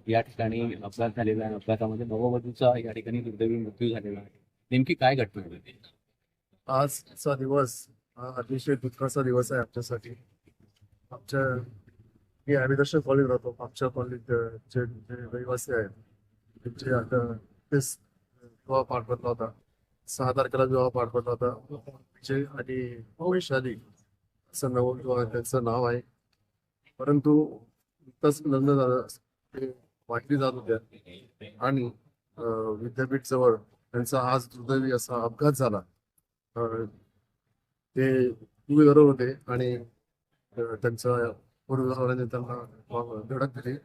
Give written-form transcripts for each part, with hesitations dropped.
या ठिकाणी अपघात झालेला आहे. अपघातामध्ये नववधूचा या ठिकाणी दुर्दैवी मृत्यू झालेला आहे. नेमकी काय घटना होती? आजचा दिवस हा अतिशय दुःखाचा दिवस आहे आमच्यासाठी. आमच्या मी आम्ही कॉलेज राहतो. आमच्या कॉलेज जे जे रहिवासी आहेत त्यांचे आता तेच विवाह पार पडला होता. 6 तारखेला विवाह पार पडला होता. विजय आणि वैशाली असं नवविवाह त्यांचं नाव आहे. परंतु नुकतंच लग्न झालं, ते वाटली जात होत्या आणि विद्यापीठ जवळ त्यांचा आज दुर्दैवी असा अपघात झाला. ते टू व्हीलर होते आणि त्यांच्या फोर व्हीलरवाल्याने त्यांना धडक दिली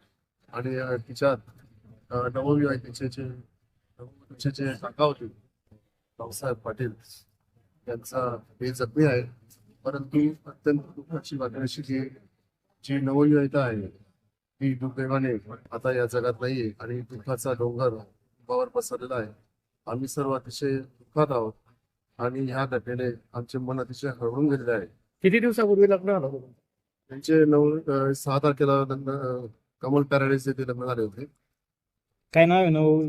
आणि तिच्यात नवविवाहितेचे जे काका होते रावसाहेब पाटील त्यांचा हे जखमी आहे. परंतु अत्यंत दुःखाची बातमी अशी की जी नवविवाहिता आहे ती दुर्दैवाने आता या जगात नाहीये आणि दुःखाचा डोंगर उंबावर पसरलेला आहे. आम्ही सर्व अतिशय दुःखात आहोत आणि ह्या घटनेने आमचे मन अतिशय हरवून गेलेले आहे. किती दिवसापूर्वी लग्न झालं होतं? त्यांचे 6 तारखेला लग्न कमल पॅराडाईज येथे लग्न झाले होते. काय नाव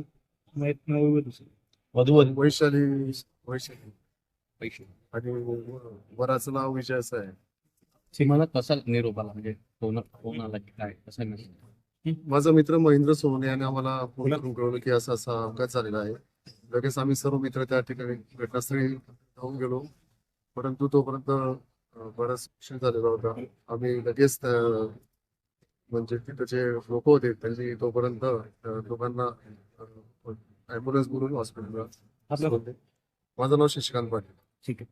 आहे नववधूचं? वधूवर वैशाली वैशाली पैसे आणि वराचं नाव विजय असं आहे. तुम्हाला कसा निरोप आला, म्हणजे फोन आला की काय, कसा मेसेज? माझा मित्र महेंद्र सोनवणे याने आम्हाला फोन करून कळवलं की असा असा अपघात झालेला आहे. लगेच आम्ही सर्व मित्र त्या ठिकाणी घटनास्थळी धावून गेलो. परंतु तोपर्यंत बराच उशीर झालेला होता. आम्ही लगेच म्हणजे तिथे जे लोक होते त्यांनी तोपर्यंत लोकांना ॲम्ब्युलन्स बोलून हॉस्पिटलला. माझं नाव शशिकांत पाटील. ठीक आहे.